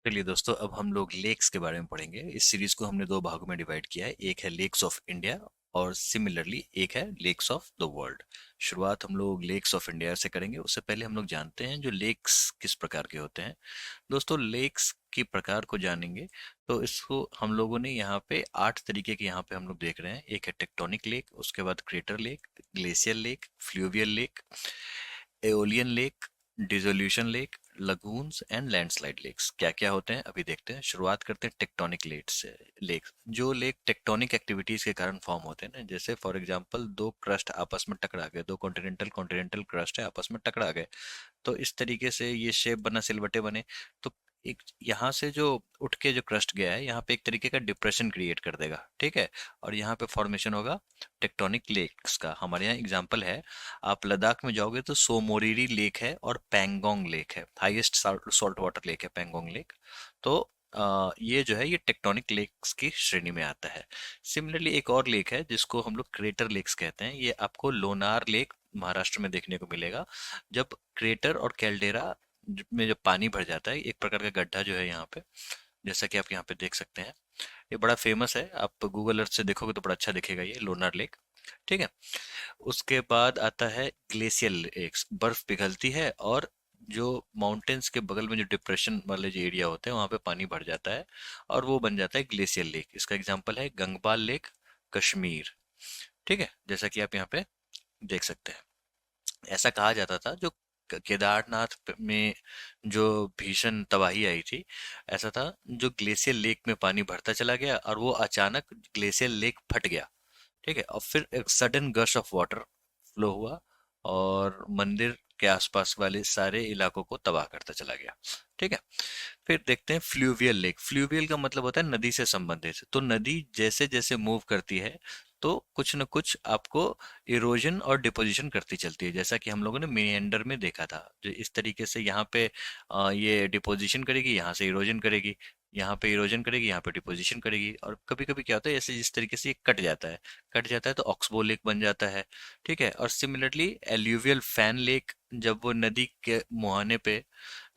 चलिए दोस्तों, अब हम लोग लेक्स के बारे में पढ़ेंगे। इस सीरीज को हमने दो भागों में डिवाइड किया है। एक है लेक्स ऑफ इंडिया और सिमिलरली एक है लेक्स ऑफ द वर्ल्ड। शुरुआत हम लोग लेक्स ऑफ इंडिया से करेंगे। उससे पहले हम लोग जानते हैं जो लेक्स किस प्रकार के होते हैं। दोस्तों, लेक्स की प्रकार को जानेंगे तो इसको हम लोगों ने यहाँ पे 8 तरीके के यहाँ पे हम लोग देख रहे हैं। एक है टेक्टोनिक लेक, उसके बाद crater lake, glacier lake, fluvial lake, aeolian lake, dissolution lake, lagoons and landslide lakes. क्या क्या होते हैं अभी देखते हैं। शुरुआत करते हैं टेक्टोनिक लेक से। लेक जो लेक टेक्टोनिक एक्टिविटीज के कारण फॉर्म होते हैं ना, जैसे फॉर एग्जांपल दो क्रस्ट आपस में टकरा गए, दो कॉन्टिनेंटल कॉन्टिनेंटल क्रस्ट है आपस में टकरा गए, तो इस तरीके से ये शेप बना, सिलवटे बने। तो एक यहाँ से जो उठ के जो क्रस्ट गया है, यहाँ पे एक तरीके का डिप्रेशन क्रिएट कर देगा, ठीक है। और यहाँ पे फॉर्मेशन होगा टेक्टोनिक लेक्स का। हमारे यहाँ एग्जांपल है, आप लद्दाख में जाओगे तो सोमोरिरी लेक है और पैंगोंग लेक है। हाईएस्ट सॉल्ट वाटर लेक है पैंगोंग लेक। तो ये जो है ये टेक्टोनिक लेक्स की श्रेणी में आता है। सिमिलरली एक और लेक है जिसको हम लोग क्रेटर लेक्स कहते हैं। ये आपको लोनार लेक महाराष्ट्र में देखने को मिलेगा। जब क्रेटर और कैल्डेरा में जब पानी भर जाता है, एक प्रकार का गड्ढा जो है यहाँ पे, जैसा कि आप यहाँ पे देख सकते हैं, ये बड़ा फेमस है। आप गूगल अर्थ से देखोगे तो बड़ा अच्छा दिखेगा ये लोनार लेक, ठीक है। उसके बाद आता है ग्लेशियल लेक्स। बर्फ पिघलती है और जो माउंटेन्स के बगल में जो डिप्रेशन वाले जो एरिया होते हैं वहां पे पानी भर जाता है और वो बन जाता है ग्लेशियल लेक। इसका एग्जांपल है गंगबाल लेक, कश्मीर, ठीक है, जैसा कि आप यहाँ पे देख सकते हैं। ऐसा कहा जाता था जो केदारनाथ में जो भीषण तबाही आई थी, ऐसा था जो ग्लेशियर लेक में पानी भरता चला गया और वो अचानक ग्लेशियर लेक फट गया, ठीक है। और फिर एक सडन गश ऑफ वाटर फ्लो हुआ और मंदिर के आसपास वाले सारे इलाकों को तबाह करता चला गया, ठीक है। फिर देखते हैं फ्लूवियल लेक। फ्लूवियल का मतलब होता है नदी से संबंधित। तो नदी जैसे जैसे मूव करती है तो कुछ न कुछ आपको इरोजन और डिपोजिशन करती चलती है, जैसा कि हम लोगों ने मेंडर में देखा था। जो इस तरीके से यहाँ पे ये डिपोजिशन करेगी, यहाँ से इरोजन करेगी, यहाँ पे इरोजन करेगी, यहाँ पे डिपोजिशन करेगी। और कभी कभी क्या होता है, ऐसे जिस तरीके से ये कट जाता है तो ऑक्सबो लेक बन जाता है, ठीक है। और सिमिलरली एल्यूवियल फैन लेक, जब वो नदी के मुहाने पे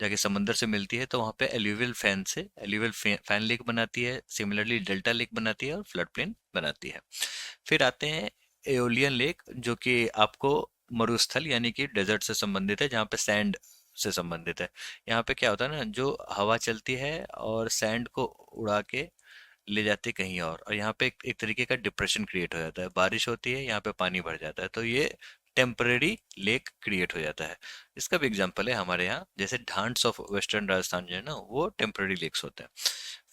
जाके समंदर से मिलती है तो वहाँ पे एल्यूवियल फैन से एल्यूवियल फैन लेक बनाती है। सिमिलरली डेल्टा लेक बनाती है और फ्लड प्लेन बनाती है। फिर आते हैं एओलियन लेक, जो कि आपको मरुस्थल यानी कि डेजर्ट से संबंधित है, जहाँ पे सैंड से संबंधित है। यहाँ पे क्या होता है ना, जो हवा चलती है और सैंड को उड़ा के ले जाती है कहीं और यहाँ पे एक तरीके का डिप्रेशन क्रिएट हो जाता है। बारिश होती है, यहाँ पे पानी भर जाता है, तो ये टेम्परेरी लेक क्रिएट हो जाता है। इसका भी एग्जांपल है हमारे यहाँ, जैसे ढांड्स ऑफ वेस्टर्न राजस्थान जो है ना, वो टेम्परेरी लेक्स होते हैं।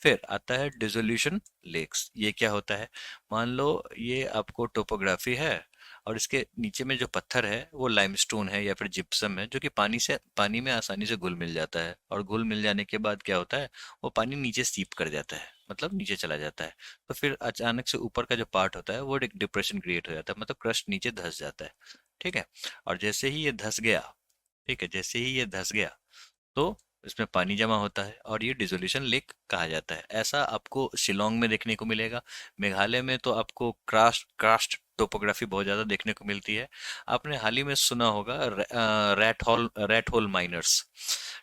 फिर आता है डिसोल्यूशन लेक्स। ये क्या होता है, मान लो ये आपको टोपोग्राफी है और इसके नीचे में जो पत्थर है वो लाइमस्टोन है या फिर जिप्सम है, जो कि पानी में आसानी से घुल मिल जाता है। और घुल मिल जाने के बाद क्या होता है, वो पानी नीचे सीप कर जाता है, मतलब नीचे चला जाता है। तो फिर अचानक से ऊपर का जो पार्ट होता है वो एक डिप्रेशन क्रिएट हो जाता है, मतलब क्रस्ट नीचे धंस जाता है, ठीक है। और जैसे ही ये धंस गया, ठीक है, जैसे ही ये धंस गया तो इसमें पानी जमा होता है और ये डिसोल्यूशन लेक कहा जाता है। ऐसा आपको शिलोंग में देखने को मिलेगा। मेघालय में तो आपको क्रास्ट क्रास्ट टोपोग्राफी बहुत ज़्यादा देखने को मिलती है। आपने हाल ही में सुना होगा रैट होल माइनर्स,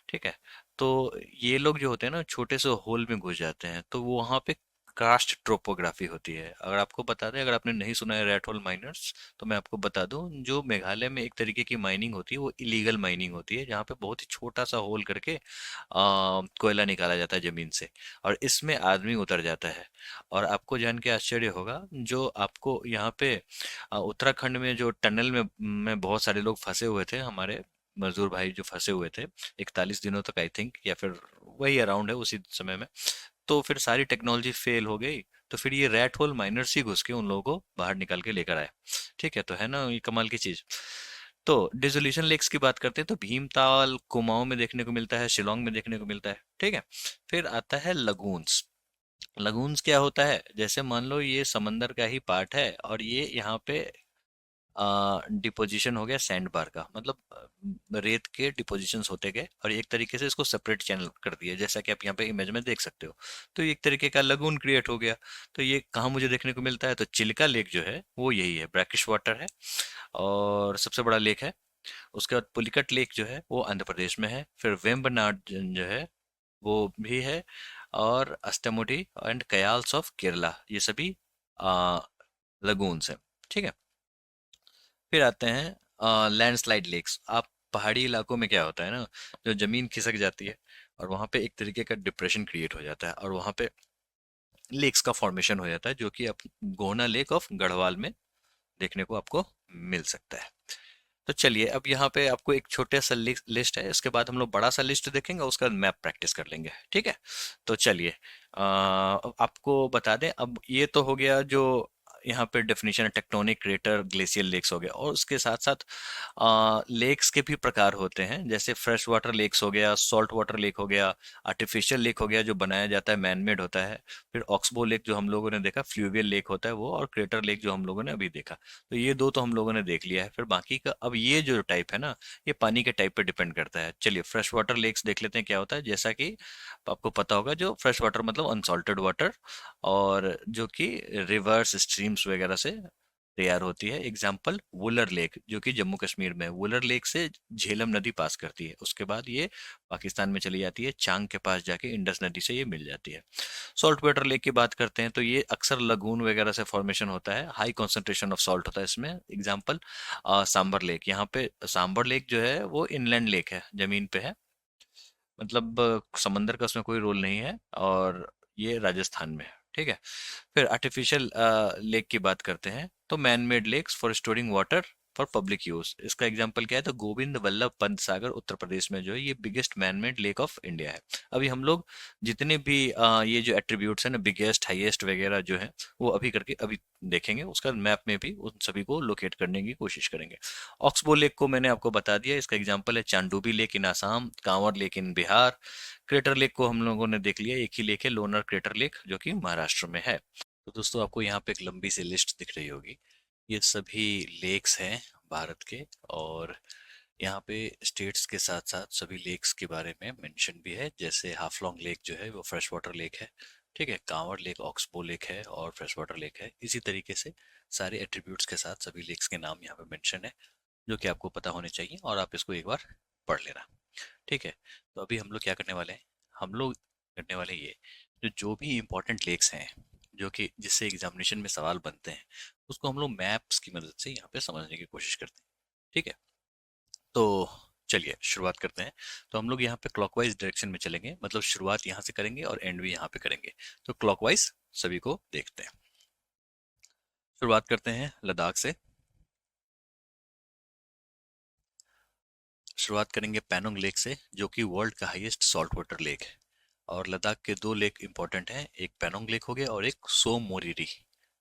ठीक है। तो ये लोग जो होते हैं ना, छोटे से होल में घुस जाते हैं, तो वो वहाँ पे कास्ट ट्रोपोग्राफी होती है। अगर आपको बता दें, अगर आपने नहीं सुना है रेड होल माइनर्स, तो मैं आपको बता दूं, जो मेघालय में एक तरीके की माइनिंग होती है वो इलीगल माइनिंग होती है, जहाँ पे बहुत ही छोटा सा होल करके कोयला निकाला जाता है जमीन से और इसमें आदमी उतर जाता है। और आपको जान के आश्चर्य होगा, जो आपको यहाँ पे उत्तराखंड में जो टनल में बहुत सारे लोग फंसे हुए थे, हमारे मजदूर भाई जो फंसे हुए थे 41 दिनों तक, आई थिंक, या फिर वही अराउंड है उसी समय में। तो फिर सारी टेक्नोलॉजी फेल हो गई, तो फिर ये रैट होल माइनर्स ही घुस के उन लोगों को बाहर निकाल के लेकर आए, ठीक है। तो है ना ये कमाल की चीज। तो डिसोल्यूशन लेक्स की बात करते हैं तो भीमताल कुमाऊं में देखने को मिलता है, शिलोंग में देखने को मिलता है, ठीक है। फिर आता है लगून्स। लगून्स क्या होता है, जैसे मान लो ये समंदर का ही पार्ट है और ये यहाँ पे डिपोजिशन हो गया सैंड बार का, मतलब रेत के डिपोजिशंस होते गए और एक तरीके से इसको सेपरेट चैनल कर दिया, जैसा कि आप यहाँ पे इमेज में देख सकते हो। तो ये एक तरीके का लगून क्रिएट हो गया। तो ये कहाँ मुझे देखने को मिलता है, तो चिल्का लेक जो है वो यही है, ब्रैकिश वाटर है और सबसे बड़ा लेक है। उसके बाद पुलिकट लेक जो है वो आंध्र प्रदेश में है। फिर वेम्बनाड जो है वो भी है, और अष्टमुडी एंड कयाल्स ऑफ केरला, ये सभी लगून्स हैं। ठीक है। फिर आते हैं लैंडस्लाइड लेक्स। आप पहाड़ी इलाकों में क्या होता है ना, जो जमीन खिसक जाती है और वहां पे एक तरीके का डिप्रेशन क्रिएट हो जाता है, और वहां पे लेक्स का फॉर्मेशन हो जाता है, जो कि आप गोना लेक ऑफ गढ़वाल में देखने को आपको मिल सकता है। तो चलिए, अब यहाँ पे आपको एक छोटा सा लिस्ट है, इसके बाद हम लोग बड़ा सा लिस्ट देखेंगे, उसका मैप प्रैक्टिस कर लेंगे। ठीक है। तो चलिए, आपको बता दें, अब ये तो हो गया जो यहाँ पे डेफिनेशन है, टेक्टोनिक क्रेटर ग्लेशियल लेक्स हो गया, और उसके साथ साथ लेक्स के भी प्रकार होते हैं, जैसे फ्रेश वाटर लेक्स हो गया, सॉल्ट वाटर लेक हो गया, आर्टिफिशियल लेक हो गया जो बनाया जाता है, मैन मेड होता है। फिर ऑक्सबो लेक जो हम लोगों ने देखा, फ्लूवियल लेक होता है वो, और क्रेटर लेक जो हम लोगों ने अभी देखा। तो ये दो तो हम लोगों ने देख लिया है। फिर बाकी का, अब ये जो टाइप है ना, ये पानी के टाइप पे डिपेंड करता है। चलिए, फ्रेश वाटर लेक्स देख लेते हैं क्या होता है। जैसा कि आपको पता होगा, जो फ्रेश वाटर मतलब अनसॉल्टेड वाटर, और जो कि रिवर्स स्ट्रीम्स वगैरह से तैयार होती है। एग्जाम्पल वुलर लेक, जो कि जम्मू कश्मीर में है। वुलर लेक से झेलम नदी पास करती है, उसके बाद ये पाकिस्तान में चली जाती है, चांग के पास जाके इंडस नदी से ये मिल जाती है। सॉल्ट वाटर लेक की बात करते हैं, तो ये अक्सर लगून वगैरह से फॉर्मेशन होता है, हाई कॉन्सेंट्रेशन ऑफ सॉल्ट होता है इसमें। Example Sambhar lake. यहाँ पे सांबर लेक जो है वो इनलैंड लेक है, जमीन पे है, मतलब समंदर का उसमें कोई रोल नहीं है, और ये राजस्थान में है। ठीक है। फिर आर्टिफिशियल लेक की बात करते हैं, तो man made lakes for storing water for public use. इसका एग्जांपल क्या है, तो गोविंद वल्लभ पंत सागर उत्तर प्रदेश में जो है, ये biggest man made lake of India है। अभी हम लोग जितने भी ये जो एट्रीब्यूट्स हैं ना, बिगेस्ट हाईएस्ट वगैरह जो है, वो अभी करके अभी देखेंगे, उसका मैप में भी उन सभी को लोकेट करने की कोशिश करेंगे। ऑक्सबो लेक को मैंने आपको बता दिया, इसका एग्जाम्पल है Chandubi lake in Assam, Kanwar lake in Bihar. Crater lake को हम लोगों ने देख लिया, एक ही लेक है, लोनर क्रेटर लेक, जो कि महाराष्ट्र में है। तो दोस्तों, आपको यहाँ पे एक लंबी सी लिस्ट दिख रही होगी, ये सभी लेक्स हैं भारत के, और यहाँ पे स्टेट्स के साथ साथ सभी लेक्स के बारे में मेंशन भी है। जैसे हाफलोंग लेक जो है वो फ्रेश वाटर लेक है। ठीक है। कांवर लेक ऑक्सबो लेक है और फ्रेश वाटर लेक है। इसी तरीके से सारे एट्रीब्यूट्स के साथ सभी लेक्स के नाम यहाँ पे मेंशन है, जो कि आपको पता होने चाहिए, और आप इसको एक बार पढ़ लेना। ठीक है। तो अभी हम लोग क्या करने वाले हैं, हम लोग करने वाले ये, जो जो भी इम्पोर्टेंट लेक्स हैं, जो कि जिससे एग्जामिनेशन में सवाल बनते हैं, उसको हम लोग मैप्स की मदद से यहाँ पे समझने की कोशिश करते हैं। ठीक है। तो चलिए शुरुआत करते हैं। तो हम लोग यहाँ पे क्लॉकवाइज डायरेक्शन में चलेंगे, मतलब शुरुआत यहाँ से करेंगे और एंड भी यहाँ पे करेंगे। तो क्लॉकवाइज सभी को देखते हैं। शुरुआत करते हैं लद्दाख से। शुरुआत करेंगे पैनोंग लेक से, जो कि वर्ल्ड का हाईएस्ट सॉल्ट वाटर लेक है। और लद्दाख के दो लेक इंपॉर्टेंट हैं, एक पैनोंग लेक हो गया और एक सोम मोरिरी।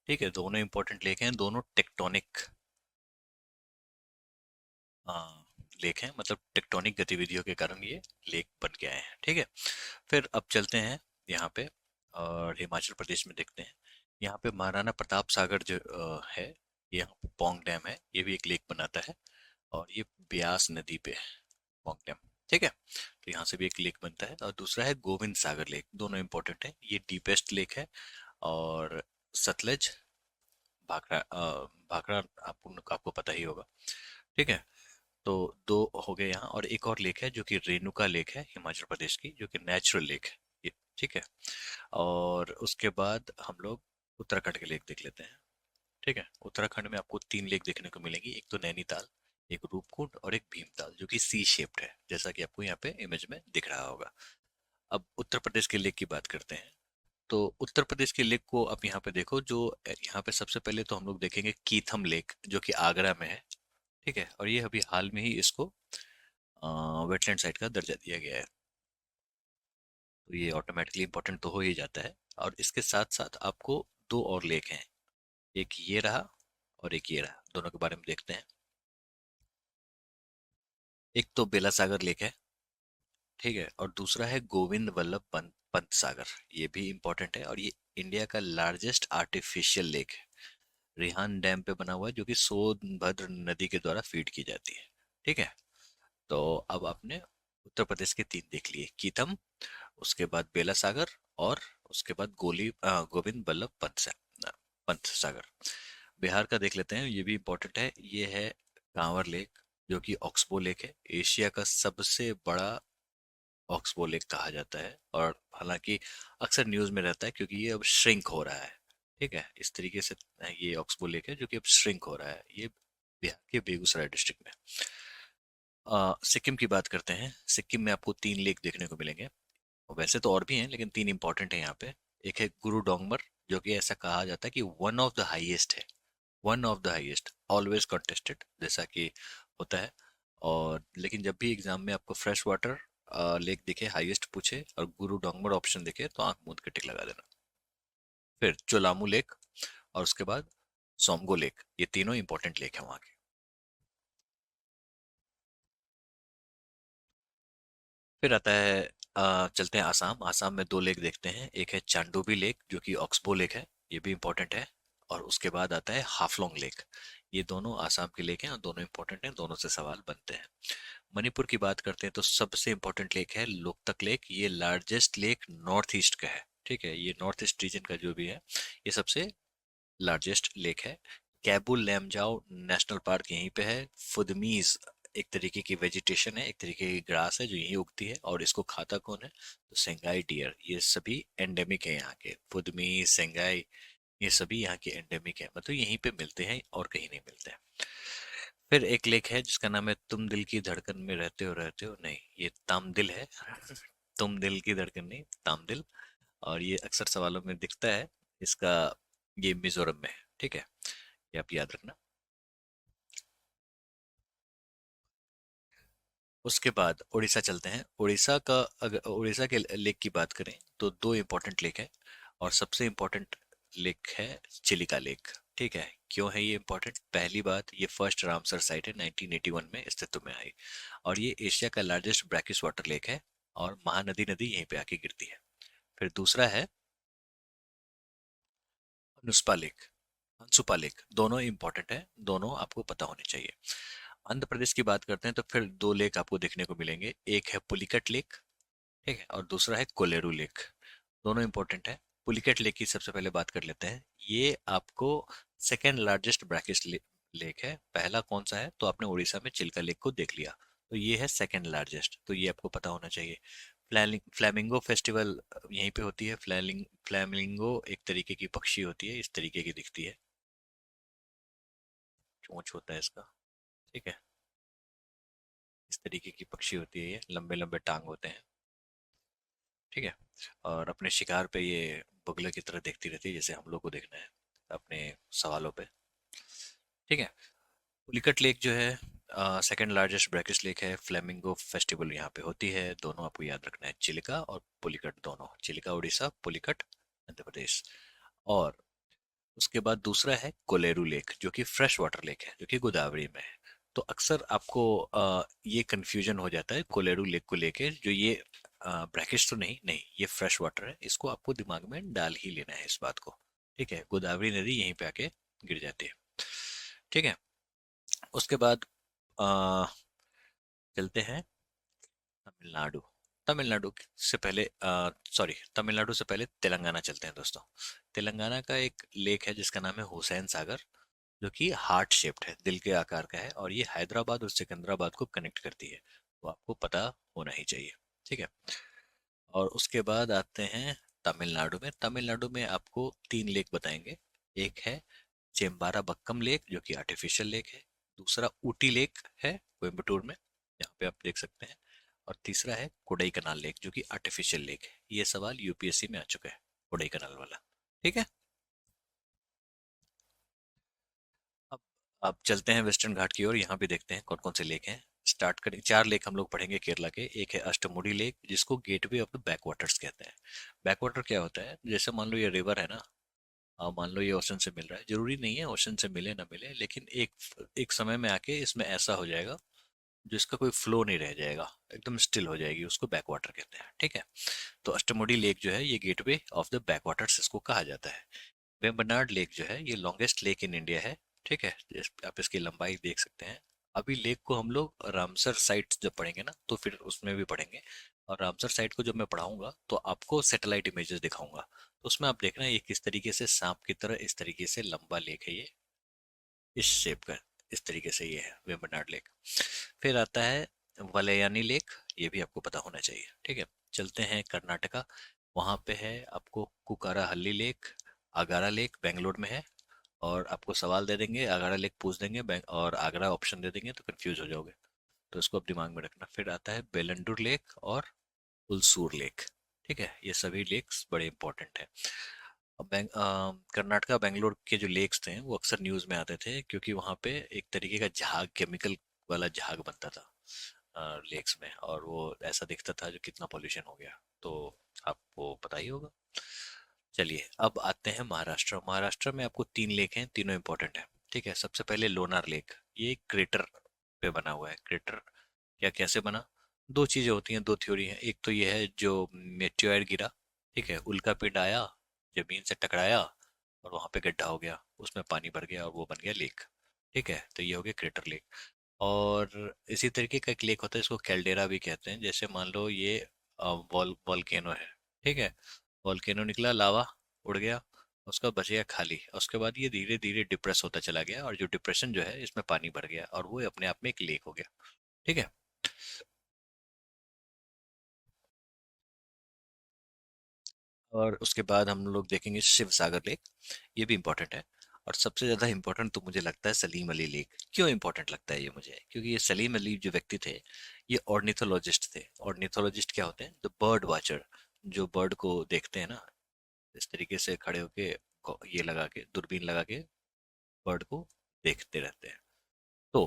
ठीक है। दोनों इंपॉर्टेंट लेक हैं, दोनों टेक्टोनिक लेक हैं, मतलब टेक्टोनिक गतिविधियों के कारण ये लेक बन के आए हैं। ठीक है। फिर अब चलते हैं यहाँ पे, और हिमाचल प्रदेश में देखते हैं। यहाँ पे महाराणा प्रताप सागर जो है, ये यहाँ पे पोंग डैम है, ये भी एक लेक बनाता है, और ये ब्यास नदी पे है, पोंग डैम। ठीक है। तो यहाँ से भी एक लेक बनता है, और दूसरा है गोविंद सागर लेक। दोनों इंपॉर्टेंट है, ये डीपेस्ट लेक है, और सतलज भाखड़ा भाखड़ा आपको आपको पता ही होगा। ठीक है। तो दो हो गए यहाँ, और एक और लेक है जो कि रेणुका लेक है, हिमाचल प्रदेश की, जो कि नेचुरल लेक है ये। ठीक है। और उसके बाद हम लोग उत्तराखंड के लेक देख लेते हैं। ठीक है। उत्तराखंड में आपको तीन लेक देखने को मिलेंगी, एक तो नैनीताल, एक रूपकुंड और एक भीमताल, जो कि सी शेप्ड है, जैसा कि आपको यहाँ पे इमेज में दिख रहा होगा। अब उत्तर प्रदेश के लेक की बात करते हैं। तो उत्तर प्रदेश के लेक को आप यहाँ पे देखो, जो यहाँ पे सबसे पहले तो हम लोग देखेंगे कीथम लेक, जो कि आगरा में है। ठीक है। और ये अभी हाल में ही इसको वेटलैंड साइट का दर्जा दिया गया है, तो ये ऑटोमेटिकली इंपॉर्टेंट तो हो ही जाता है। और इसके साथ साथ आपको दो और लेक हैं, एक ये रहा और एक ये रहा, दोनों के बारे में देखते हैं। एक तो बेला सागर लेक है। ठीक है। और दूसरा है गोविंद वल्लभ पंत सागर, ये भी इंपॉर्टेंट है, और ये इंडिया का लार्जेस्ट आर्टिफिशियल लेक है, रिहान डैम पे बना हुआ है, जो कि सोनभद्र नदी के द्वारा फीड की जाती है। ठीक है। तो अब आपने उत्तर प्रदेश के तीन देख लिए, कीथम, उसके बाद बेला सागर, और उसके बाद गोविंद बल्लभ पंत सागर। बिहार का देख लेते हैं, ये भी इम्पोर्टेंट है, ये है कांवर लेक, जो कि ऑक्सबो लेक है, एशिया का सबसे बड़ा ऑक्सबो लेक कहा जाता है। और हालांकि अक्सर न्यूज़ में रहता है क्योंकि ये अब श्रिंक हो रहा है। ठीक है, इस तरीके से ये ऑक्सबो लेक है जो कि अब श्रिंक हो रहा है। ये बिहार के बेगूसराय डिस्ट्रिक्ट में। सिक्किम की बात करते हैं। सिक्किम में आपको 3 लेक देखने को मिलेंगे। वैसे तो और भी हैं लेकिन 3 इंपॉर्टेंट हैं यहाँ पे। एक है गुरु डोंगमर, जो कि ऐसा कहा जाता है कि वन ऑफ द हाईएस्ट है। One of the highest, always contested जैसा कि होता है। और लेकिन जब भी एग्जाम में आपको फ्रेश वाटर लेक दिखे, हाईएस्ट पूछे और गुरु डोंगमर ऑप्शन दिखे, तो आंख मूंद के टिक लगा देना। फिर चोलामू लेक, और उसके बाद सोमगो लेक। ये तीनों इंपॉर्टेंट लेक हैं वहाँ के। फिर आता है चलते हैं आसाम। आसाम में 2 लेक देखते हैं। एक है चांडोबी लेक जो कि ऑक्सबो लेक है, ये भी इंपॉर्टेंट है। और उसके बाद आता है हाफलोंग लेक। ये दोनों आसाम के लेक हैं और दोनों इंपॉर्टेंट हैं, दोनों से सवाल बनते हैं। मणिपुर की बात करते हैं तो सबसे इंपॉर्टेंट लेक है लोकतक लेक। ये लार्जेस्ट लेक नॉर्थ ईस्ट का है। ठीक है, ये नॉर्थ ईस्ट रीजन का जो भी है, ये सबसे लार्जेस्ट लेक है। कैबुल लैमजाओ नेशनल पार्क यहीं पे है। फुदमीज एक तरीके की वेजिटेशन है, एक तरीके की ग्रास है जो यहीं उगती है। और इसको खाता कौन है? तो सेंगाई डियर। ये सभी एंडेमिक है यहाँ के। फुदमीज, सेंगाई, ये सभी यहाँ के एंडेमिक है, मतलब यहीं पे मिलते हैं और कहीं नहीं मिलते हैं। फिर एक लेक है जिसका नाम है तुम दिल की धड़कन में रहते हो नहीं, ये तामदिल है। तुम दिल की धड़कन नहीं, तामदिल। और ये अक्सर सवालों में दिखता है इसका। ये मिजोरम में है। ठीक है, ये आप याद रखना। उसके बाद उड़ीसा चलते हैं। उड़ीसा का, अगर उड़ीसा के लेक की बात करें तो 2 इंपॉर्टेंट लेक है। और सबसे इंपॉर्टेंट लेक है चिलिका लेक। ठीक है, क्यों है ये इंपॉर्टेंट? पहली बात, ये फर्स्ट रामसर साइट है, 1981 में अस्तित्व में आई। और ये एशिया का लार्जेस्ट ब्रैकिश वाटर लेक है। और महानदी नदी यहीं पे आके गिरती है। फिर दूसरा है नुस्पा लेक, हंसुपा लेक। दोनों इंपॉर्टेंट है, दोनों आपको पता होने चाहिए। आंध्र प्रदेश की बात करते हैं तो फिर 2 लेक आपको देखने को मिलेंगे। एक है पुलिकट लेक, ठीक है, और दूसरा है कोलेरू लेक। दोनों इंपॉर्टेंट है। पुलिकट लेक की सबसे पहले बात कर लेते हैं। ये आपको सेकेंड लार्जेस्ट ब्रैकिश लेक है। पहला कौन सा है? तो आपने उड़ीसा में चिल्का लेक को देख लिया, तो ये है सेकेंड लार्जेस्ट, तो ये आपको पता होना चाहिए। फ्लैमिंगो फेस्टिवल यहीं पे होती है। फ्लैमिंगो एक तरीके की पक्षी होती है, इस तरीके की दिखती है, चोंच होता है इसका। ठीक है, इस तरीके की पक्षी होती है, ये लंबे लंबे टांग होते हैं। ठीक है, और अपने शिकार पे ये बगुले की तरह देखती रहती है, जैसे हम लोग को देखना है अपने सवालों पे। ठीक है, पुलिकट लेक जो है सेकंड लार्जेस्ट ब्रैकिश लेक है। फ्लेमिंगो फेस्टिवल यहाँ पे होती है। दोनों आपको याद रखना है, चिलिका और पुलिकट दोनों। चिलिका उड़ीसा, पुलिकट मध्य प्रदेश। और उसके बाद दूसरा है कोलेरू लेक जो कि फ्रेश वाटर लेक है, जो कि गोदावरी में है। तो अक्सर आपको ये कंफ्यूजन हो जाता है कोलेरू लेक को लेके। जो ये ब्रैकिश तो नहीं, नहीं ये फ्रेश वाटर है, इसको आपको दिमाग में डाल ही लेना है इस बात को। ठीक है, गोदावरी नदी यहीं पे आके गिर जाती है। ठीक है, उसके बाद अ, चलते हैं तमिलनाडु। तमिलनाडु से पहले सॉरी, तमिलनाडु से पहले तेलंगाना चलते हैं दोस्तों। तेलंगाना का एक लेक है जिसका नाम है हुसैन सागर, जो कि हार्ट शेप्ड है, दिल के आकार का है। और ये हैदराबाद और सिकंदराबाद को कनेक्ट करती है, तो आपको पता होना ही चाहिए। ठीक है, और उसके बाद आते हैं तमिलनाडु में। तमिलनाडु में आपको 3 लेक बताएंगे। एक है चेम्बारा बक्कम लेक जो कि आर्टिफिशियल लेक है। दूसरा ऊटी लेक है कोयम्बटूर में, यहाँ पे आप देख सकते हैं। और तीसरा है कोडई कनाल लेक जो कि आर्टिफिशियल लेक है। ये सवाल यूपीएससी में आ चुका है, कोडई कनाल वाला। ठीक है, अब अब चलते हैं वेस्टर्न घाट की ओर। यहाँ भी देखते हैं कौन कौन से लेक हैं। स्टार्ट करें, 4 लेक हम लोग पढ़ेंगे केरला के। एक है अष्टमुडी लेक जिसको gateway of the back waters कहते हैं। बैक वाटर क्या होता है? जैसे मान लो ये रिवर है ना, मान लो ये ओशन से मिल रहा है, जरूरी नहीं है ओशन से मिले ना मिले, लेकिन एक एक समय में आके इसमें ऐसा हो जाएगा जिसका कोई फ्लो नहीं रह जाएगा, एकदम स्टिल हो जाएगी, उसको बैक वाटर कहते हैं। ठीक है, तो अष्टमुडी लेक जो है ये gateway of the back waters इसको कहा जाता है। वेम्बनाड लेक जो है ये लॉन्गेस्ट लेक इन इंडिया है। ठीक है, आप इसकी लंबाई देख सकते हैं। अभी लेक को हम लोग रामसर साइट जब पढ़ेंगे ना तो फिर उसमें भी पढ़ेंगे। और रामसर साइट को जब मैं पढ़ाऊंगा तो आपको सैटेलाइट इमेजेस दिखाऊंगा, तो उसमें आप देखना ये किस तरीके से सांप की तरह इस तरीके से लंबा लेक है ये, इस शेप का, इस तरीके से ये है वेम्बनाड लेक। फिर आता है वलयानी लेक ये भी आपको पता होना चाहिए। ठीक है, चलते हैं कर्नाटका। वहाँ पे है आपको कुकारा हल्ली लेक, आगारा लेक बेंगलोर में है। और आपको सवाल दे देंगे, आगारा लेक पूछ देंगे और आगरा ऑप्शन दे देंगे तो कंफ्यूज हो जाओगे। तो इसको आप दिमाग में रखना। फिर आता है बेलंडुर लेक और उलसूर लेक। ठीक है, ये सभी लेक्स बड़े इंपॉर्टेंट हैं। अब कर्नाटका बेंगलोर के जो लेक्स थे वो अक्सर न्यूज़ में आते थे, क्योंकि वहाँ पे एक तरीके का झाग, केमिकल वाला झाग बनता था लेक्स में, और वो ऐसा दिखता था जो कितना पॉल्यूशन हो गया। तो आपको पता ही होगा। चलिए अब आते हैं महाराष्ट्र। महाराष्ट्र में आपको तीन लेक हैं, तीनों इंपॉर्टेंट हैं। ठीक है, सबसे पहले लोनार लेक। ये एक क्रेटर पे बना हुआ है। क्रेटर या कैसे बना, दो चीजें होती हैं, दो थ्योरी हैं। एक तो ये है जो मेटेओर गिरा, ठीक है, उल्का पिंड आया, जमीन से टकराया और वहां पे गड्ढा हो गया, उसमें पानी भर गया और वो बन गया लेक। ठीक है, तो ये हो गया क्रेटर लेक। और इसी तरीके का एक लेक होता है, इसको कैल्डेरा भी कहते हैं। जैसे मान लो ये वॉल्केनो है, ठीक है, वॉल्केनो निकला, लावा उड़ गया, उसका बच गया खाली, उसके बाद ये धीरे धीरे डिप्रेस होता चला गया, और जो डिप्रेशन जो है इसमें पानी भर गया और वो अपने आप में एक लेक हो गया। ठीक है। और उसके बाद हम लोग देखेंगे शिव सागर लेक। ये भी इम्पोर्टेंट है। और सबसे ज़्यादा इम्पोर्टेंट तो मुझे लगता है सलीम अली लेक। क्यों इम्पोर्टेंट लगता है ये मुझे, क्योंकि ये सलीम अली जो व्यक्ति थे, ये ऑर्निथोलॉजिस्ट थे। ऑर्निथोलॉजिस्ट क्या होते हैं, द बर्ड वाचर, जो बर्ड को देखते हैं ना, इस तरीके से खड़े होके ये लगा के, दूरबीन लगा के बर्ड को देखते रहते हैं। तो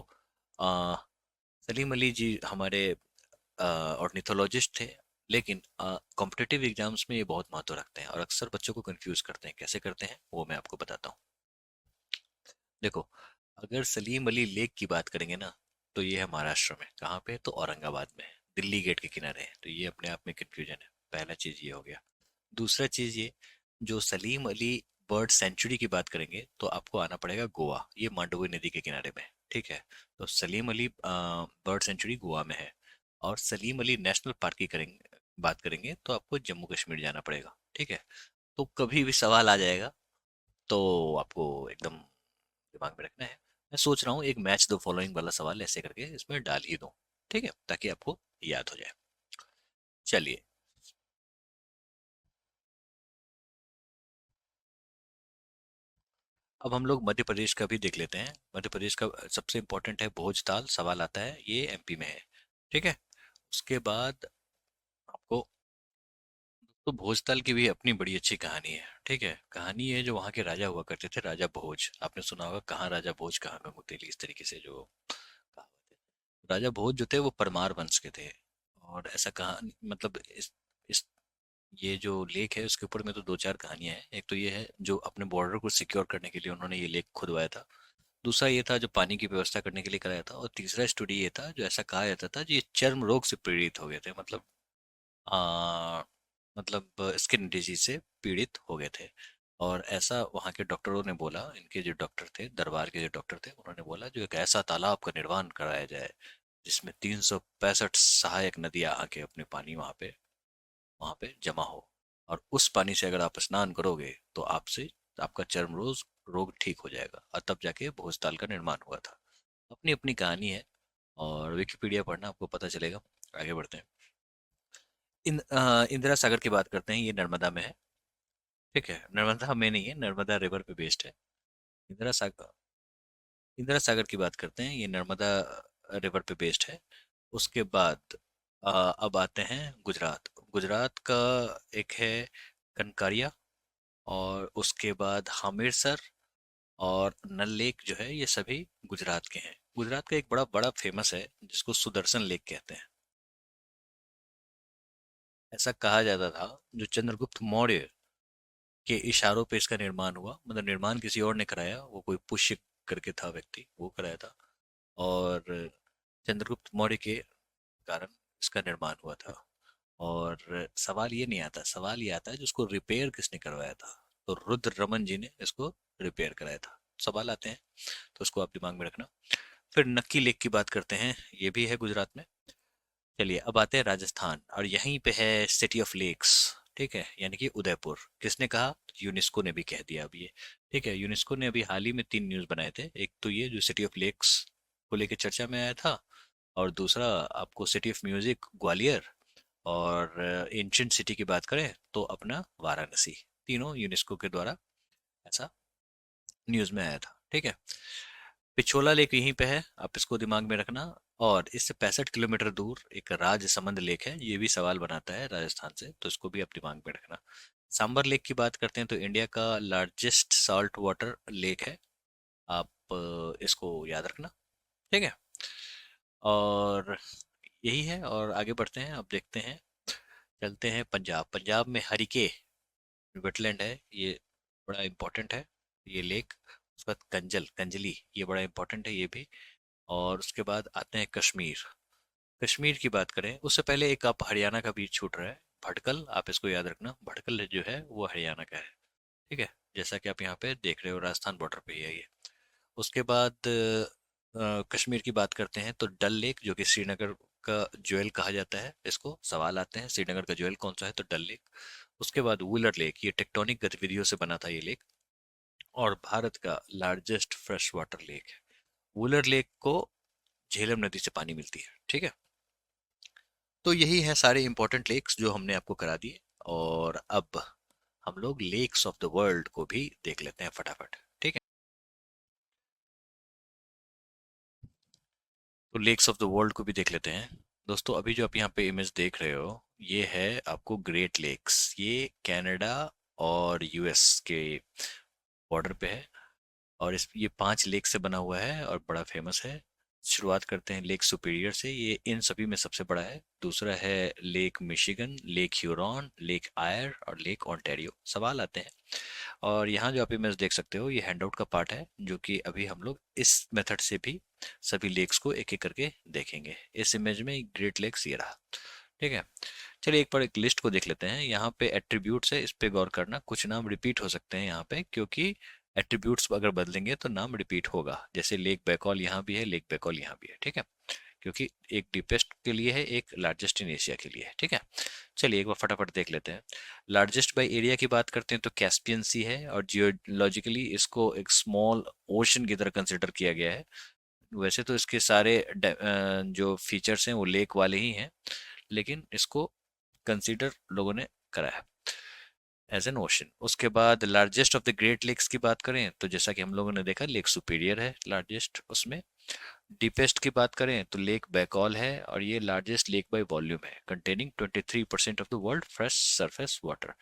आ, सलीम अली जी हमारे ऑर्निथोलॉजिस्ट थे। लेकिन कॉम्पिटिटिव एग्जाम्स में ये बहुत महत्व रखते हैं और अक्सर बच्चों को कंफ्यूज करते हैं। कैसे करते हैं वो मैं आपको बताता हूँ। देखो, अगर सलीम अली लेक की बात करेंगे ना, तो ये है महाराष्ट्र में। कहाँ पे, तो औरंगाबाद में है, दिल्ली गेट के किनारे है। तो ये अपने आप में कंफ्यूजन है। पहला चीज ये हो गया। दूसरा चीज ये, जो सलीम अली बर्ड सेंचुरी की बात करेंगे तो आपको आना पड़ेगा गोवा। ये मांडवी नदी के किनारे में है। ठीक है, तो सलीम अली बर्ड सेंचुरी गोवा में है। और सलीम अली नेशनल पार्क की करेंगे, बात करेंगे तो आपको जम्मू कश्मीर जाना पड़ेगा। ठीक है, तो कभी भी सवाल आ जाएगा तो आपको एकदम दिमाग में रखना है। मैं सोच रहा हूँ एक मैच द फॉलोइंग वाला सवाल ऐसे करके इसमें डाल ही दूं, ठीक है, ताकि आपको याद हो जाए। चलिए, अब हम लोग मध्य प्रदेश का भी देख लेते हैं। मध्य प्रदेश का सबसे इम्पोर्टेंट है भोजताल। सवाल आता है, ये एमपी में है। ठीक है, उसके बाद आपको, तो भोजताल की भी अपनी बड़ी अच्छी कहानी है। ठीक है, कहानी है जो वहाँ के राजा हुआ करते थे, राजा भोज। आपने सुना होगा, कहाँ राजा भोज कहाँ गंगू तेली, इस तरीके से जो कहावत है। राजा भोज जो थे वो परमार वंश के थे। और ऐसा कहानी मतलब इस ये जो लेक है उसके ऊपर में तो दो चार कहानियां हैं। एक तो ये है जो अपने बॉर्डर को सिक्योर करने के लिए उन्होंने ये लेक खुदवाया था। दूसरा ये था जो पानी की व्यवस्था करने के लिए कराया था। और तीसरा स्टोरी ये था, जो ऐसा कहा जाता था, जो ये चर्म रोग से पीड़ित हो गए थे, आ, मतलब स्किन डिजीज से पीड़ित हो गए थे। और ऐसा वहाँ के डॉक्टरों ने बोला, इनके जो डॉक्टर थे, दरबार के जो डॉक्टर थे, उन्होंने बोला जो एक ऐसा तालाब का निर्माण कराया जाए जिसमें 365 सहायक नदियां आके अपने पानी वहाँ पे जमा हो। और उस पानी से अगर आप स्नान करोगे तो आपसे आपका चर्म रोग ठीक हो जाएगा। और तब जाके भोजताल का निर्माण हुआ था। अपनी अपनी कहानी है, और विकिपीडिया पढ़ना, आपको पता चलेगा। आगे बढ़ते हैं। इंदिरा सागर की बात करते हैं। ये नर्मदा में है। ठीक है, नर्मदा में नहीं है, नर्मदा रिवर पे बेस्ड है। इंदिरा सागर, इंदिरा सागर की बात करते हैं, ये नर्मदा रिवर पे बेस्ड है। उसके बाद अब आते हैं गुजरात। गुजरात का एक है कनकारिया, और उसके बाद हमीरसर और नल लेक जो है, ये सभी गुजरात के हैं। गुजरात का एक बड़ा बड़ा फेमस है जिसको सुदर्शन लेक कहते हैं। ऐसा कहा जाता था जो चंद्रगुप्त मौर्य के इशारों पे इसका निर्माण हुआ। मतलब निर्माण किसी और ने कराया, वो कोई पुष्य करके था व्यक्ति, वो कराया था। और चंद्रगुप्त मौर्य के कारण इसका निर्माण हुआ था। और सवाल ये नहीं आता, सवाल ये आता है जिसको रिपेयर किसने करवाया था। तो रुद्र रमन जी ने इसको रिपेयर कराया था। सवाल आते हैं, तो उसको आप दिमाग में रखना। फिर नक्की लेक की बात करते हैं, ये भी है गुजरात में। चलिए अब आते हैं राजस्थान, और यहीं पे है सिटी ऑफ लेक्स। ठीक है, यानी कि उदयपुर। किसने कहा, यूनेस्को ने भी कह दिया अब ये। ठीक है, यूनेस्को ने अभी हाल ही में तीन न्यूज़ बनाए थे। एक तो ये जो सिटी ऑफ लेक्स को लेकर चर्चा में आया था, और दूसरा आपको सिटी ऑफ म्यूजिक ग्वालियर, और एंशियंट सिटी की बात करें तो अपना वाराणसी। तीनों यूनेस्को के द्वारा ऐसा न्यूज़ में आया था, ठीक है। पिछोला लेक यहीं पे है, आप इसको दिमाग में रखना। और इससे 65 किलोमीटर दूर एक राजसमंद लेक है, ये भी सवाल बनाता है राजस्थान से, तो इसको भी आप दिमाग में रखना। सांबर लेक की बात करते हैं तो इंडिया का लार्जेस्ट सॉल्ट वाटर लेक है, आप इसको याद रखना, ठीक है। और यही है, और आगे बढ़ते हैं, अब देखते हैं, चलते हैं पंजाब। पंजाब में हरिके वेटलैंड है, ये बड़ा इंपॉर्टेंट है, ये लेक। उसके बाद कंजली, ये बड़ा इंपॉर्टेंट है ये भी। और उसके बाद आते हैं कश्मीर। कश्मीर की बात करें उससे पहले एक आप हरियाणा का बीच छूट रहा है, भटकल, आप इसको याद रखना, भटकल जो है वो हरियाणा का है, ठीक है। जैसा कि आप यहाँ पे देख रहे हो राजस्थान बॉर्डर पे ही है ये। उसके बाद कश्मीर की बात करते हैं तो डल लेक, जो कि श्रीनगर का ज्वेल कहा जाता है, इसको सवाल आते हैं श्रीनगर का ज्वेल कौन सा है, तो डल लेक। उसके बाद वुलर लेक, ये टेक्टोनिक गतिविधियों से बना था ये लेक, और भारत का लार्जेस्ट फ्रेश वाटर लेक है। वुलर लेक को झेलम नदी से पानी मिलती है, ठीक है। तो यही है सारे इंपॉर्टेंट लेक्स जो हमने आपको करा दिए। और अब हम लोग लेक्स ऑफ द वर्ल्ड को भी देख लेते हैं फटाफट, ठीक है। तो लेक्स ऑफ द वर्ल्ड को भी देख लेते हैं दोस्तों। अभी जो आप यहाँ पे इमेज देख रहे हो, ये है आपको ग्रेट लेक्स, ये कनाडा और यूएस के बॉर्डर पे है। और इस ये 5 लेक से बना हुआ है और बड़ा फेमस है। शुरुआत करते हैं लेक सुपीरियर से, ये इन सभी में सबसे बड़ा है। दूसरा है Lake Michigan, Lake Huron, Lake Erie और लेक ओंटारियो। सवाल आते हैं, और यहाँ जो आप इमेज देख सकते हो ये हैंडआउट का पार्ट है, जो कि अभी हम लोग इस मेथड से भी सभी लेक्स को एक एक करके देखेंगे। इस इमेज में ग्रेट लेक्स ये रहा, ठीक है। चलिए एक बार एक लिस्ट को देख लेते हैं। यहाँ पे एट्रीब्यूट्स है, इस पे गौर करना, कुछ नाम रिपीट हो सकते हैं यहाँ पे, क्योंकि एट्रीब्यूट्स अगर बदलेंगे तो नाम रिपीट होगा। जैसे लेक बैकॉल यहाँ भी है, लेक बैकॉल यहाँ भी है, ठीक है। क्योंकि एक डीपेस्ट के लिए है, एक लार्जेस्ट इन एशिया के लिए है, ठीक है। चलिए एक बार फटाफट देख लेते हैं। लार्जेस्ट बाय एरिया की बात करते हैं तो कैस्पियन सी है, और जियोलॉजिकली इसको एक स्मॉल ओशन की तरह कंसिडर किया गया है। वैसे तो इसके सारे जो फीचर्स हैं वो लेक वाले ही हैं, लेकिन इसको कंसीडर लोगों ने करा है एज एन ओशन। उसके बाद largest of the great lakes की बात करें तो जैसा कि हम लोगों ने देखा, लेक सुपीरियर है लार्जेस्ट उसमें। डीपेस्ट की बात करें तो लेक बैकॉल है, और ये लार्जेस्ट लेक बाय वॉल्यूम है, containing 23% of the world fresh surface water.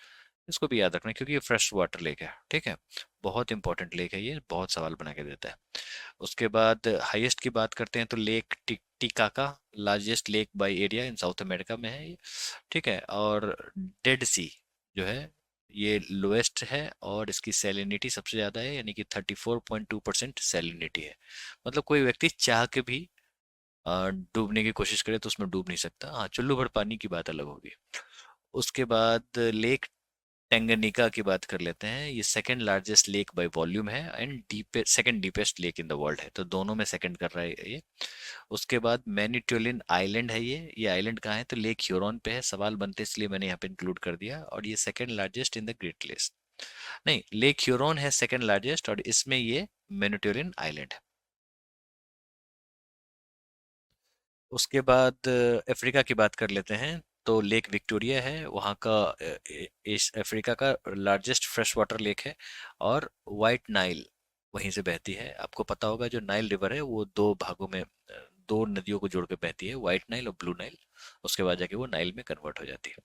इसको भी याद रखना क्योंकि ये फ्रेश वाटर लेक है, ठीक है। बहुत इंपॉर्टेंट लेक है ये, बहुत सवाल बना के देता है। उसके बाद हाईएस्ट की बात करते हैं तो Lake Titicaca, largest lake by area in South America में है ये, ठीक है। और डेड सी जो है ये लोएस्ट है, और इसकी सैलिनिटी सबसे ज़्यादा है, यानी कि 34.2% सैलिनिटी है। मतलब कोई व्यक्ति चाह के भी डूबने की कोशिश करे तो उसमें डूब नहीं सकता। हाँ, चुल्लू भर पानी की बात अलग होगी। उसके बाद लेक टेंगनिका की बात कर लेते हैं। ये second largest lake by volume है, and deep second deepest lake in the world है, तो दोनों में सेकंड कर रहा है ये। उसके बाद मैनिटोलिन आइलैंड है, ये आइलैंड कहाँ है, तो लेक ह्यूरॉन पे है। सवाल बनते इसलिए मैंने यहाँ पे इंक्लूड कर दिया। और ये second largest in the great list, नहीं, लेक ह्यूरॉन है सेकंड लार्जेस्ट, और इसमें ये मैनिटोलिन आइलैंड है। उसके बाद अफ्रीका की बात कर लेते हैं, तो लेक विक्टोरिया है वहाँ का, इस अफ्रीका का लार्जेस्ट फ्रेश वाटर लेक है। और वाइट नाइल वहीं से बहती है। आपको पता होगा जो नाइल रिवर है वो दो भागों में, दो नदियों को जोड़ के बहती है, वाइट नाइल और ब्लू नाइल। उसके बाद जाके वो नाइल में कन्वर्ट हो जाती है।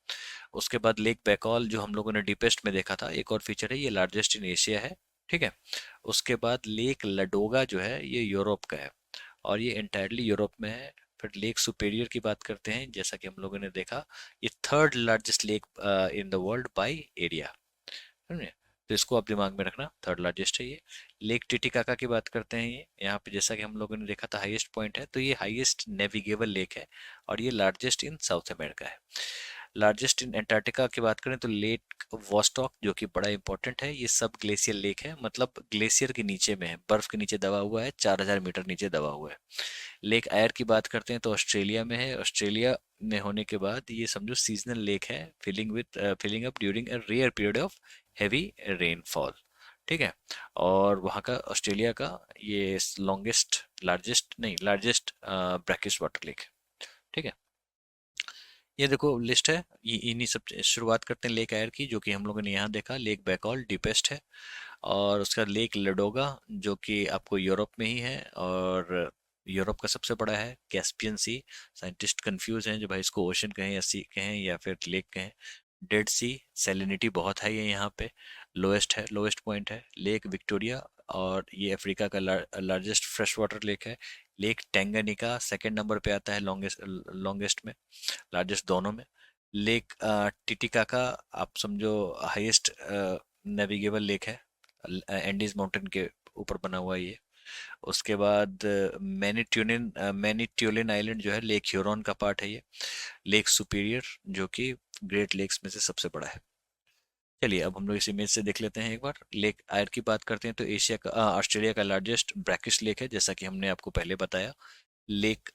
उसके बाद लेक बैकॉल जो हम लोगों ने डीपेस्ट में देखा था, एक और फीचर है, ये लार्जेस्ट इन एशिया है, ठीक है। उसके बाद लेक लडोगा जो है ये यूरोप का है, और ये इंटायरली यूरोप में है। फिर लेक सुपेरियर की बात करते हैं, जैसा कि हम लोगों ने देखा, ये third largest lake in the world by area, समझे। तो इसको आप दिमाग में रखना, थर्ड लार्जेस्ट है ये। लेक टिटिकाका की बात करते हैं, ये यहाँ पे जैसा कि हम लोगों ने देखा था हाईएस्ट पॉइंट है, तो ये हाईएस्ट नेविगेबल लेक है, और ये लार्जेस्ट इन साउथ अमेरिका है। लार्जेस्ट इन अंटार्कटिका की बात करें तो लेक वॉस्टॉक, जो कि बड़ा इंपॉर्टेंट है, ये सब ग्लेशियर लेक है, मतलब ग्लेशियर के नीचे में है, बर्फ के नीचे दबा हुआ है, 4000 मीटर नीचे दबा हुआ है। लेक आयर की बात करते हैं तो ऑस्ट्रेलिया में है। ऑस्ट्रेलिया में होने के बाद ये समझो सीजनल लेक है, filling up during a rare period of heavy rainfall, ठीक है। और वहाँ का ऑस्ट्रेलिया का ये लॉन्गेस्ट लार्जेस्ट नहीं लार्जेस्ट ब्रैकिश वाटर लेक है। ठीक है। ये देखो लिस्ट है, ये इन्हीं सब शुरुआत करते हैं लेक एयर की, जो कि हम लोगों ने यहाँ देखा लेक बैकॉल डीपेस्ट है। और उसका लेक लेडोगा जो कि आपको यूरोप में ही है, और यूरोप का सबसे बड़ा है कैस्पियन सी। साइंटिस्ट कंफ्यूज हैं जो भाई इसको ओशन कहें या सी कहें या फिर लेक कहें। डेड सी सैलिनिटी बहुत हाई है यहाँ पे, लोएस्ट है, लोएस्ट पॉइंट है लेक विक्टोरिया। और ये अफ्रीका का लार्जेस्ट फ्रेश वाटर लेक है। लेक टेंगानिका सेकंड नंबर पे आता है लॉन्गेस्ट लॉन्गेस्ट में, लार्जेस्ट दोनों में। लेक टिटिकाका आप समझो हाईएस्ट नेविगेबल लेक है, एंडीज माउंटेन के ऊपर बना हुआ है ये। उसके बाद मैनीट्यूलिन आइलैंड जो है लेक ह्यूरॉन का पार्ट है ये। लेक सुपीरियर जो कि ग्रेट लेक्स में से सबसे बड़ा है। चलिए अब हम लोग इस इमेज से देख लेते हैं एक बार। लेक आयर की बात करते हैं तो एशिया का ऑस्ट्रेलिया का लार्जेस्ट ब्रैकिश लेक है, जैसा कि हमने आपको पहले बताया। लेक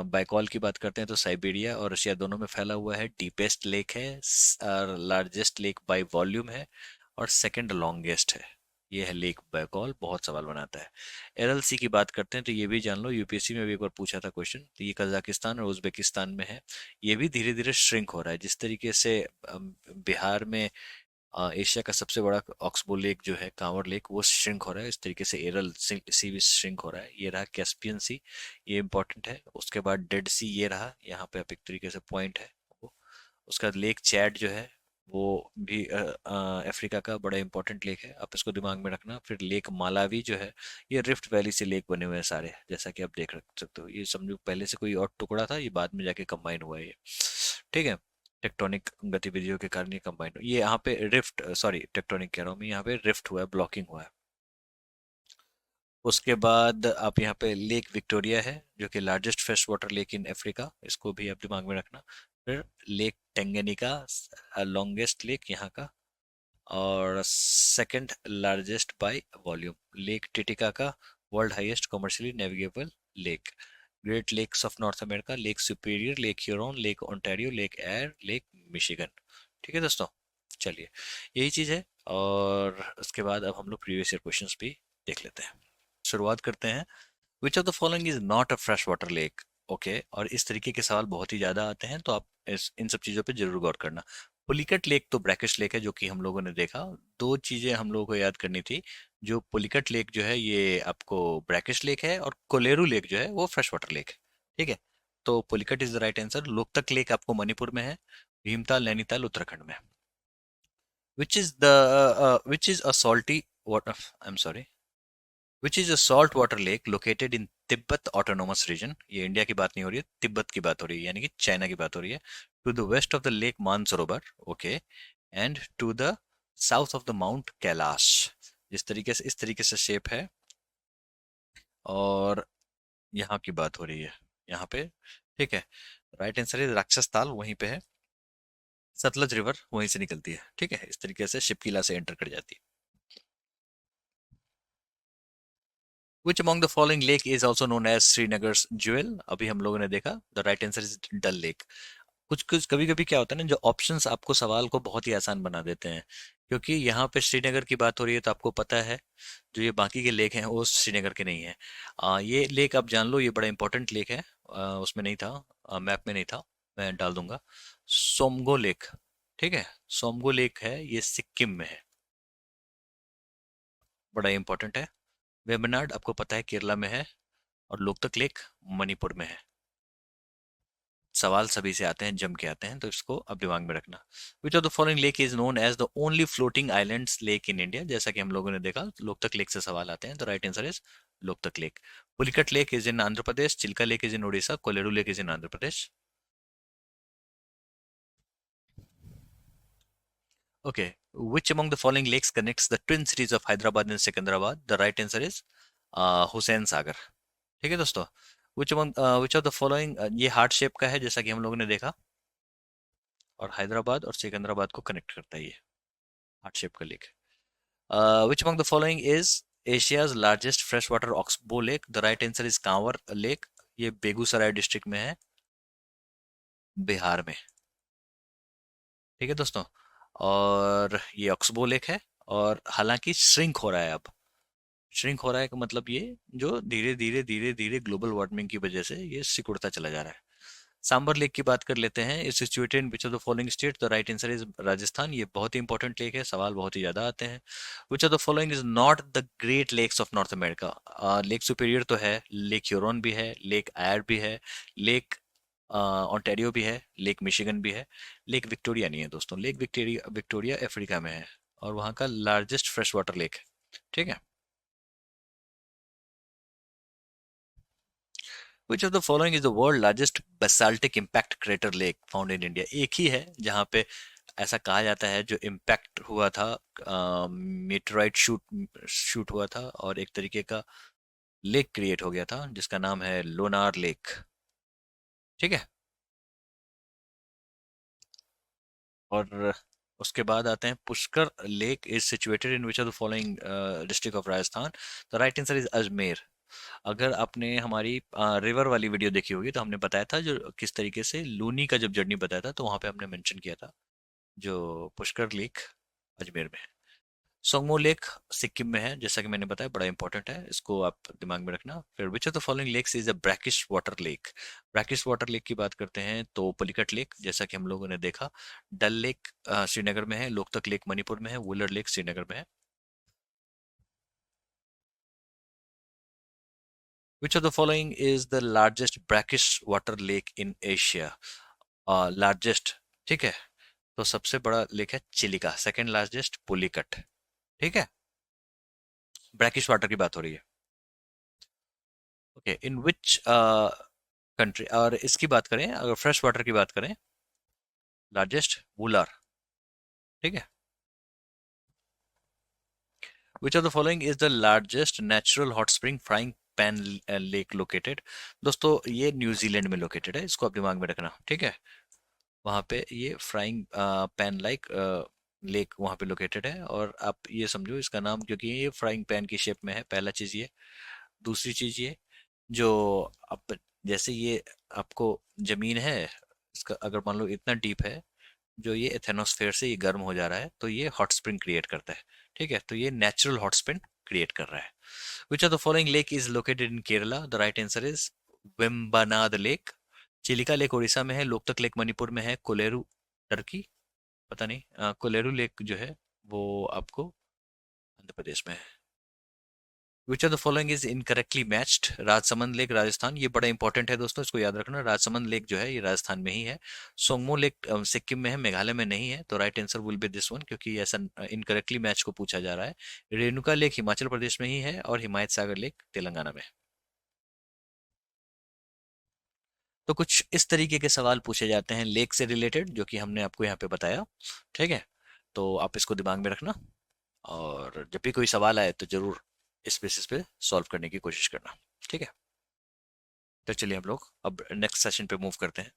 बाइकॉल की बात करते हैं तो साइबेरिया और रशिया दोनों में फैला हुआ है, डीपेस्ट लेक है, लार्जेस्ट लेक बाय वॉल्यूम है, और सेकंड लॉन्गेस्ट है। ये है लेक बाइकॉल, बहुत सवाल बनाता है। एलएलसी की बात करते हैं तो ये भी जान लो, यूपीएससी में भी एक बार पूछा था क्वेश्चन, तो ये कजाकिस्तान और उज्बेकिस्तान में है। ये भी धीरे धीरे श्रिंक हो रहा है, जिस तरीके से बिहार में एशिया का सबसे बड़ा ऑक्सबो लेक जो है कांवर लेक वो श्रिंक हो रहा है, इस तरीके से एरल सी भी श्रिंक हो रहा है। ये रहा कैस्पियन सी, ये इंपॉर्टेंट है। उसके बाद डेड सी ये रहा, यहाँ पे आप एक तरीके से पॉइंट है वो। उसका लेक चैड जो है वो भी अफ्रीका का बड़ा इंपॉर्टेंट लेक है, आप इसको दिमाग में रखना। फिर लेक मालावी जो है, ये रिफ्ट वैली से लेक बने हुए हैं सारे, जैसा कि आप देख सकते हो। ये समझो पहले से कोई और टुकड़ा था, ये बाद में जाके कंबाइन हुआ है ये। ठीक है। टेक्टोनिक गतिविधियों के कारण ये कंबाइन, ये यहाँ पे रिफ्ट, सॉरी टेक्टोनिक कह रहा हूँ मैं, यहाँ पे रिफ्ट हुआ है, ब्लॉकिंग हुआ है। उसके बाद आप यहाँ पे लेक विक्टोरिया है जो कि largest fresh water lake in Africa, इसको भी आप दिमाग में रखना। फिर लेक टेंगेनिका लॉन्गेस्ट लेक यहाँ का, और second largest by volume. Lake Titicaca world highest commercially navigable lake. Great lakes of North America, lake Superior, lake Huron, lake Ontario, lake Eyre, lake Michigan. ठीक है दोस्तों, चलिए यही चीज़ है। और उसके बाद अब हम लोग प्रीवियस ईयर क्वेश्चंस भी देख लेते हैं। शुरुआत करते हैं। Which of the following is not a fresh water lake. Okay, और इस तरीके के सवाल बहुत ही ज्यादा आते हैं, तो आप इन सब चीजों पे जरूर गौर करना। पुलिकट लेक तो ब्रैकिश लेक है जो कि हम लोगों ने देखा। दो चीजें हम लोगों को याद करनी थी, जो पुलिकट लेक जो है ये आपको ब्रैकिश लेक है, और कोलेरू लेक जो है वो फ्रेश वाटर लेक है। ठीक है, तो Pulicat is the right answer. Loktak lake आपको मणिपुर में है, भीमताल नैनीताल उत्तराखंड में है। Which is a salty water, I am sorry, which is a saltwater lake located in Tibet autonomous region। ये इंडिया की बात नहीं हो रही है, तिब्बत की बात हो रही है, यानी कि चाइना की बात हो रही है। To the west of the lake Mansarovar, okay, and to the south of the mount Kailash. जिस तरीके से इस तरीके से शेप है, और यहाँ की बात हो रही है यहाँ पे। ठीक है, राइट आंसर है राक्षस ताल, वहीं पे है। सतलज रिवर वहीं से निकलती है। ठीक है, इस तरीके से शिपकिला से एंटर कर जाती है। Which among the following lake is also known as Srinagar's jewel? अभी हम लोगों ने देखा, the right answer is Dal lake. कुछ कुछ कभी कभी क्या होता है ना, जो ऑप्शंस आपको सवाल को बहुत ही आसान बना देते हैं, क्योंकि यहाँ पे श्रीनगर की बात हो रही है तो आपको पता है जो ये बाकी के लेक हैं वो श्रीनगर के नहीं है। ये लेक आप जान लो, ये बड़ा इंपॉर्टेंट लेक है। उसमें नहीं था, मैप में नहीं था, मैं डाल दूंगा। सोमगो लेक, ठीक है, सोमगो लेक है, ये सिक्किम में है, बड़ा इंपॉर्टेंट है। वेम्बनाड आपको पता है केरला में है, और लोकतक लेक मणिपुर में है। सवाल सभी से आते हैं, जम के आते हैं, तो इसको अब दिमाग में रखना। Which of the following lake is known as the only floating islands lake in India. जैसा कि हम लोगों ने देखा, लोकतक लेक से सवाल आते हैं, तो right answer is Loktak lake. Pulicat lake is in Andhra Pradesh, Chilka lake is in Orissa, Kolleru lake is in Andhra Pradesh. Okay, which among the following lakes connects the twin cities of Hyderabad and Secunderabad? The right answer is Hussain Sagar. ठीक है दोस्तों, which of the following, ये heart shape का है जैसा कि हम लोगों ने देखा, और हैदराबाद और सिकंदराबाद को कनेक्ट करता है ये, हार्ट शेप का lake. Which among the following is Asia's largest fresh water oxbow lake? The right answer is Kanwar lake, ये बेगूसराय डिस्ट्रिक्ट में है, बिहार में। ठीक है दोस्तों, और ये ऑक्सबो लेक है, और हालांकि श्रिंक हो रहा है अब। श्रिंक हो रहा है का मतलब ये, जो धीरे धीरे धीरे धीरे ग्लोबल वार्मिंग की वजह से ये सिकुड़ता चला जा रहा है। सांबर लेक की बात कर लेते हैं। Is situated in which of the following state? The right answer is Rajasthan. ये बहुत ही इंपॉर्टेंट लेक है, सवाल बहुत ही ज्यादा आते हैं। Which of the following is not the great lakes of North America? Lake Superior तो है, लेक ह्यूरॉन भी है, लेक आयर भी है, लेक ओंटारियो भी है, लेक मिशिगन भी है। लेक विक्टोरिया नहीं है दोस्तों, लेक विक्टोरिया विक्टोरिया अफ्रीका में है और वहाँ का लार्जेस्ट फ्रेश वाटर लेक है। ठीक है। विच of the following is the world largest basaltic impact crater lake found in India? एक ही है जहाँ पे ऐसा कहा जाता है जो इम्पैक्ट हुआ था, मीटराइट शूट शूट हुआ था और एक तरीके का लेक क्रिएट हो गया था जिसका नाम है लोनार लेक। ठीक है। और उसके बाद आते हैं, Pushkar lake is situated in which of the following district of Rajasthan? The right answer is Ajmer. अगर आपने हमारी रिवर वाली वीडियो देखी होगी तो हमने बताया था जो किस तरीके से लूनी का जब जर्नी बताया था, तो वहां पे हमने मेंशन किया था जो पुष्कर लेक अजमेर में है। सोंगमो लेक सिक्किम में है, जैसा कि मैंने बताया, बड़ा इंपॉर्टेंट है, इसको आप दिमाग में रखना। फिर which of the following lakes is a brackish water lake? Brackish water lake की बात करते हैं तो पलिकट लेक, जैसा कि हम लोगों ने देखा। डल लेक श्रीनगर में है, लोकतक लेक मणिपुर में है, वुलर लेक श्रीनगर में है। विच of the following is the largest brackish water lake in Asia? Largest, ठीक है, तो सबसे बड़ा लेक है चिलिका, सेकंड लार्जेस्ट पुलिकट। ठीक है। ब्रैकिश वाटर की बात हो रही है। ओके, इन विच कंट्री, और इसकी बात करें अगर फ्रेश वाटर की बात करें, लार्जेस्ट वुलर। ठीक है। विच of the following is the largest natural hot spring frying pan lake located? दोस्तों ये न्यूजीलैंड में लोकेटेड है, इसको आप दिमाग में रखना। ठीक है। वहाँ पे ये फ्राइंग पैन लाइक लेक वहाँ पे लोकेटेड है, और आप ये समझो इसका नाम क्योंकि ये फ्राइंग पैन की शेप में है, पहला चीज़ ये। दूसरी चीज़ ये, जो आप, जैसे ये आपको जमीन है, इसका अगर मान लो इतना डीप है, जो ये एथेनोस्फेयर से ये गर्म हो जा रहा है तो ये हॉट स्प्रिंग क्रिएट करता है। ठीक है, तो ये नेचुरल हॉट स्प्रिंग क्रिएट कर रहा है। विच of the following lake is located in Kerala? The right answer is Vembanad lake. Chilika lake Orissa में है, लोकतक लेक मणिपुर में है, कोलेरू टर्की, पता नहीं, कोलेरू लेक जो है वो आपको आंध्र प्रदेश में है। विच of the following is incorrectly matched? Rajsamand lake Rajasthan, ये बड़ा इंपॉर्टेंट है दोस्तों, इसको याद रखना। राजसमंद लेक जो है ये राजस्थान में ही है। सोंगमो लेक सिक्किम में है, मेघालय में नहीं है, तो right answer will be this one, क्योंकि ऐसा इनकरेक्टली मैच को पूछा जा रहा है। रेणुका लेक हिमाचल प्रदेश में ही है और हिमायत सागर लेक तेलंगाना में है। तो कुछ इस तरीके के सवाल पूछे जाते हैं लेक से रिलेटेड, जो कि हमने आपको यहाँ पे बताया। ठीक है, तो आप इसको दिमाग में रखना, और जब भी कोई सवाल आए तो जरूर इस बेसिस पे सॉल्व करने की कोशिश करना। ठीक है, तो चलिए हम लोग अब नेक्स्ट सेशन पे मूव करते हैं।